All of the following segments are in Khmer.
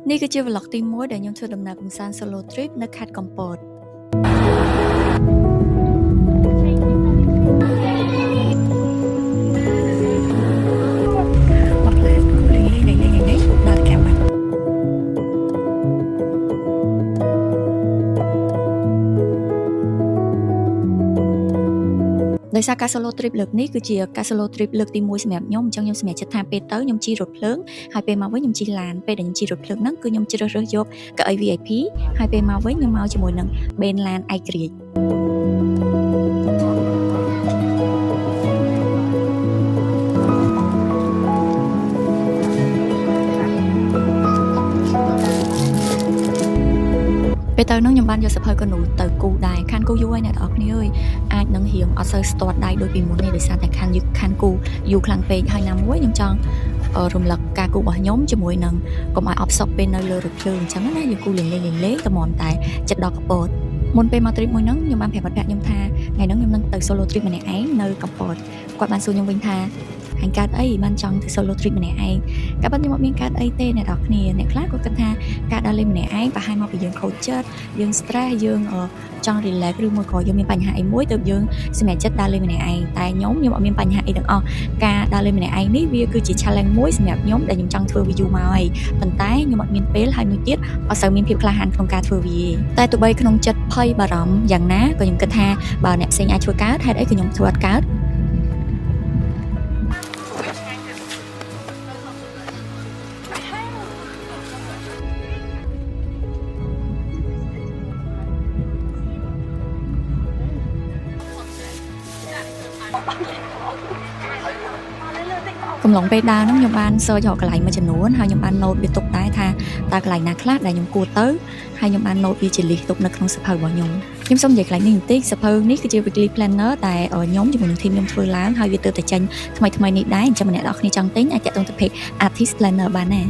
នេះគឺជា vlog ទី1ដែលខ្ញុំធ្វើដំណើរកម្សាន្ត solo trip នៅខេត្តកំពតដោយសារការ solo trip លើកនេះគឺជាការ solo trip លើកទី1សម្រាប់ខ្ញុំអញ្ចឹងខ្ញុំសម្រេចចិត្តថាពេលទៅខ្ញុំជិះរថភ្លើងហើយពេលមកវិញខ្ញុំជិះឡានពេលដែលខ្ញុំជិះរថភ្លើងហ្នឹងគឺខ្ញុំជ្រើសរើសយកកៅអី VIP ហើយពេលមកវិញខ្ញុំមកជាមួយនឹងបេនឡានឯករាជ្យពេលទៅនោះខ្ញុំបានយកសភៅកនូទៅគូដែរខានគូយូរហើយអ្នកទាំងអស់គ្នាអើយអាចនឹងរៀងអត់សូវស្ទាត់ដៃដូចពីមុននេះដោយសារតែខានគូយូរខ្លាំងពេកហើយណាមួយខ្ញុំចង់រំលឹកការគូរបស់ខ្ញុំជាមួយនឹងកុំឲ្យអបសុកពេលនៅលើរថភ្លើងអញ្ចឹងណាយើងគូលេងតម្រាំតែចិត្តដល់កពតមុនពេលមក trip មួយហ្នឹងខ្ញុំបានប្រាប់មិត្តភក្តិខ្ញុំថាថ្ងៃហ្នឹងខ្ញុំនឹងទៅ solo trip ម្នាក់ឯងនៅកំពតគាត់បានសួរខ្ញុំវិញថាអញកើតអីបានចង់ទៅ solo trip ម្នាក់ឯងក៏ប៉ុន្តែខ្ញុំអត់មានកើតអីទេអ្នកនរគ្នាអ្នកខ្លះគាត់គិតថាការដើរលេងម្នាក់ឯងប្រហែលមកពីយើងខូចចិត្តយើង stress យើងចង់ relax ឬមួយក៏យើងមានបញ្ហាអីមួយទើបយើងសម្រេចចិត្តដើរលេងម្នាក់ឯងតែខ្ញុំអត់មានបញ្ហាអីទាំងអស់ការដើរលេងម្នាក់ឯងនេះវាគឺជា challenge មួយសម្រាប់ខ្ញុំដែលខ្ញុំចង់ធ្វើវាយូរមកហើយប៉ុន្តែខ្ញុំអត់មានពេលហើយមួយទៀតអត់សូវមានភាពក្លាហានក្នុងការធ្វើវាតែទោះបីក្នុងចិត្តភ័យបារម្ភយ៉ាងណាក៏ខ្ញុំគិតថាបើអ្នកផ្សេងអាចធ្វើកើតហេតុអីក៏ខ្ញុំធ្វើអត់កើតកំឡុងពេលដើរហ្នឹងខ្ញុំបាន search រកកន្លែងមួយចំនួនហើយខ្ញុំបាន note វាទុកដែរថាតើកន្លែងណាខ្លះដែលខ្ញុំគួរទៅហើយខ្ញុំបាន note វាជា list ទុកនៅក្នុងសៀវភៅរបស់ខ្ញុំសូមនិយាយកន្លែងនេះបន្តិចសៀវភៅនេះគឺជា weekly planner ដែលខ្ញុំជាមួយនឹង team ខ្ញុំធ្វើឡើងហើយវាទើបតែចេញថ្មីនេះដែរអញ្ចឹងអ្នកនរគ្នាចង់ទិញអាចតាក់ទងទៅ page artist planner បានណា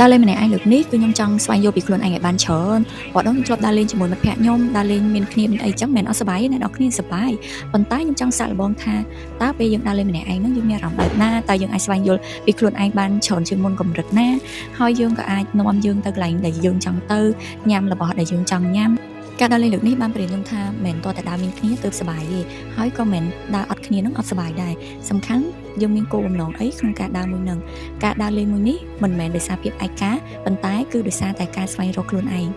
ដើរលេងម្នាក់ឯងលើកនេះគឺខ្ញុំចង់ស្វែងយល់ពីខ្លួនឯងឲ្យបានច្រើនព្រោះខ្ញុំធ្លាប់ដើរលេងជាមួយមិត្តភក្តិខ្ញុំដើរលេងមានគ្នាមានអីចឹងមិនអត់សុបាយទេអ្នកនរគ្នាសុបាយប៉ុន្តែខ្ញុំចង់សាកល្បងថាតើពេលយើងដើរលេងម្នាក់ឯងហ្នឹងយើងមានអារម្មណ៍បែបណាតើយើងអាចស្វែងយល់ពីខ្លួនឯងបានច្រើនជាងមុនកម្រិតណាហើយយើងក៏អាចនាំយើងទៅកន្លែងដែលយើងចង់ទៅញ៉ាំរបស់ដែលយើងចង់ញ៉ាំការដើរលេងលើកនេះបានប្រៀបខ្ញុំថាមិនតតែដើរមានគ្នាទើបសុបាយទេហើយក៏មិនដើរអត់គ្នានឹងអត់សុបាយដែរសំខាន់យើងមានគោលបំណងអីក្នុងការដើរមួយនឹងការដើរលេងមួយនេះមិនមែនដោយសារភាពឯកាប៉ុន្តែគឺដោយសារតែការស្វែងរកខ្លួនឯង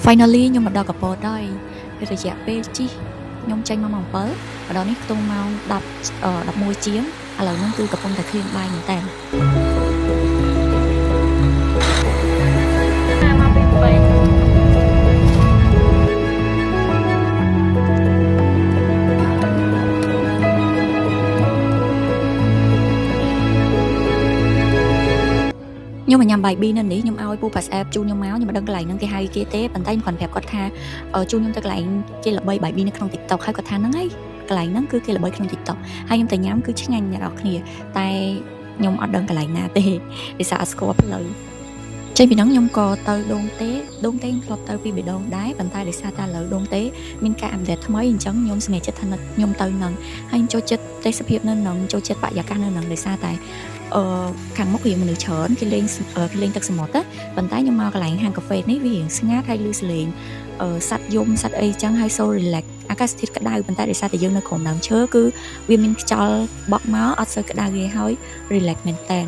Finally ខ្ញុំមកដល់កំពតហើយរយៈពេលជិះខ្ញុំចេញមកម៉ោង 7 ដល់នេះខ្ទង់ម៉ោង 11 ជាងឥឡូវហ្នឹងគឺកំពុងតែឃ្លានបាយមែនតើខ្ញុំមកញ៉ាំបាយប៊ីនៅនេះខ្ញុំឲ្យពូ pass app ជូនខ្ញុំមកខ្ញុំមិនដឹងកន្លែងហ្នឹងគេហៅគេទេប៉ុន្តែខ្ញុំគ្រាន់ប្រាប់គាត់ថាជូនខ្ញុំទៅកន្លែងគេល្បីបាយប៊ីនៅក្នុង TikTok ហើយគាត់ថាហ្នឹងហើយកន្លែងហ្នឹងគឺគេល្បីក្នុង TikTok ហើយខ្ញុំទៅញ៉ាំគឺឆ្ងាញ់អ្នកនរគ្នាតែខ្ញុំអត់ដឹងកន្លែងណាទេដោយសារអត់ស្គាល់ផ្លូវចេញពីហ្នឹងខ្ញុំក៏ទៅដងទេខ្ញុំធ្លាប់ទៅពីបេដងដែរប៉ុន្តែដោយសារតែឥឡូវដងទេមានការអាប់ដេតថ្មីអញ្ចឹងខ្ញុំសម្រេចចិត្តថាខ្ញុំទៅហ្នឹងហើយខ្ញុំចូលចិត្តទេសភាពនៅហ្នឹងចូលចិត្តបរិយាកាសនៅហ្នឹងដោយសារតែខាងមុខរៀងមនុស្សច្រើនគេលេងទឹកសមុទ្រប៉ុន្តែខ្ញុំមកកន្លែងហាងកាហ្វេនេះវារៀងស្ងាត់ហើយលឺសលេងសត្វយំសត្វអីចឹងហើយ so relax អាកាសធាតុក្តៅប៉ុន្តែដោយសារតែយើងនៅក្រោមដើមឈើគឺវាមានខ្យល់បក់មកអត់សូវក្តៅទេហើយ relax មែនតើ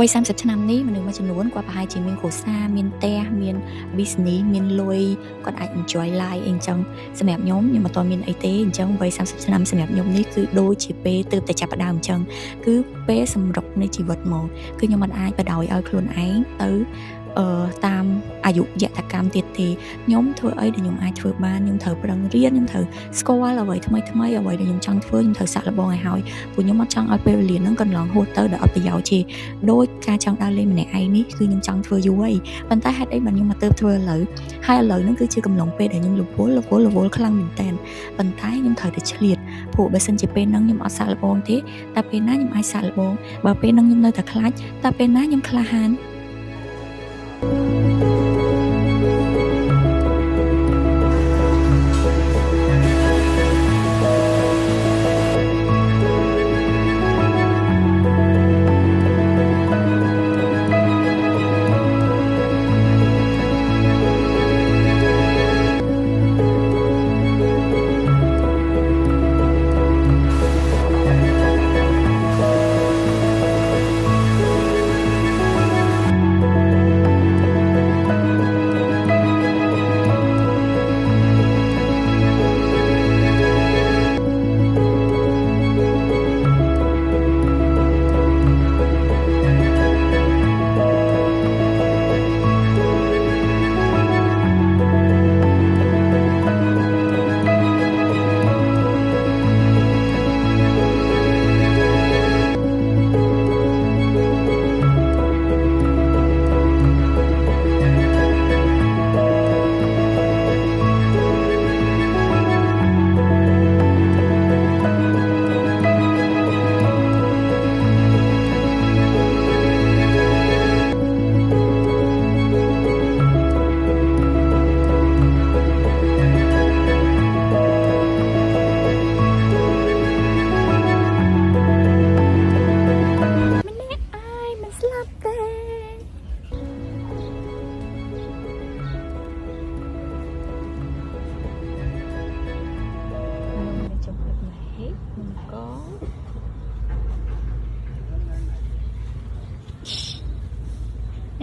វ័យ30ឆ្នាំនេះមនុស្សមួយចំនួនគាត់ប្រហែលជាមានគ្រួសារមានផ្ទះមាន business មានលុយគាត់អាច enjoy life អីចឹងសម្រាប់ខ្ញុំអត់ទាន់មានអីទេអញ្ចឹងវ័យ30ឆ្នាំសម្រាប់ខ្ញុំនេះគឺដូចជាពេលទើបតែចាប់ផ្ដើមអញ្ចឹងគឺពេលសម្រុកនៃជីវិតមកគឺខ្ញុំមិនអាចបដ ாய் ឲ្យខ្លួនឯងទៅតាមអាយុយតកម្មទៀតទេខ្ញុំធ្វើអីដែលខ្ញុំអាចធ្វើបានខ្ញុំត្រូវប្រឹងរៀនខ្ញុំត្រូវស្គាល់អ្វីថ្មីថ្មីអ្វីដែលខ្ញុំចង់ធ្វើខ្ញុំត្រូវសាកល្បងឲ្យហើយព្រោះខ្ញុំអត់ចង់ឲ្យពេលវេលាហ្នឹងកន្លងហួសទៅដោយអត់ប្រយោជន៍ទេដោយការចង់ដើរលេងម្នាក់ឯងនេះគឺខ្ញុំចង់ធ្វើយូរហើយប៉ុន្តែហេតុអីបានខ្ញុំមកទៅធ្វើឥឡូវហើយឥឡូវហ្នឹងគឺជាកំឡុងពេលដែលខ្ញុំរវល់ខ្លាំងមែនតើប៉ុន្តែខ្ញុំត្រូវតែឆ្លៀតព្រោះបើសិនជាពេលហ្នឹងខ្ញុំអត់សាកល្បងទេតែពេលណាខ្ញុំអាចសាកល្បងបើពេលហ្នឹងខ្ញុំនៅតែខ្លាចតែពេលណាខ្ញុំក្លាហាន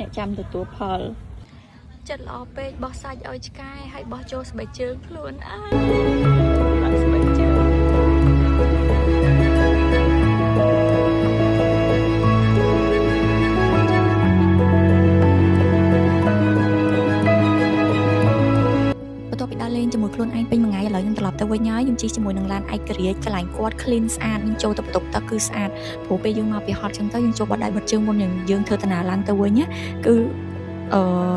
អ្នកចាំទទួលផលចិត្តល្អពេកបោះសាច់ឲ្យឆ្កែហើយបោះចូលស្បែកជើងខ្លួនអើយស្បែកជើងលេងជាមួយខ្លួនឯងពេញមួយថ្ងៃឥឡូវខ្ញុំត្រឡប់ទៅវិញហើយខ្ញុំជិះជាមួយនឹងឡានឯករាជ្យកន្លែងគាត់ clean ស្អាតខ្ញុំចូលទៅបន្ទប់ទឹកគឺស្អាតព្រោះពេលយើងមកពីហត់ចឹងទៅយើងចូលបត់ដៃបត់ជើងមុនយើងធ្វើដំណើរឡើងទៅវិញណាគឺ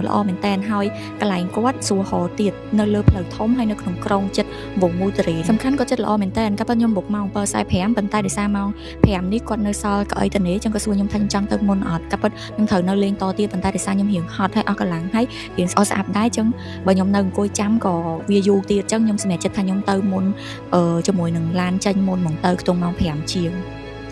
ល្អមែនតើហើយកន្លែងគាត់សួរហោទៀតនៅលើផ្លូវធំហើយនៅក្នុងក្រុងចិត្តវងមូតរេសំខាន់ក៏ចិត្តល្អមែនតើកាលប៉ុតខ្ញុំបុកម៉ោង 7:45 ប៉ុន្តែដោយសារម៉ោង 5 នេះគាត់នៅសល់កៅអីតនេចឹងក៏សួរខ្ញុំថាខ្ញុំចង់ទៅមុនអត់កាលប៉ុតខ្ញុំត្រូវនៅលេងតទៀតប៉ុន្តែដោយសារខ្ញុំរៀងហត់ហើយអស់កម្លាំងហើយរៀងស្អុយស្អាប់ដែរចឹងបើខ្ញុំនៅអង្គុយចាំក៏វាយូរទៀតចឹងខ្ញុំសម្រេចចិត្តថាខ្ញុំទៅមុនជាមួយនឹងឡានចេញមុនមកទៅខ្ទង់ម៉ោង 5 ជាង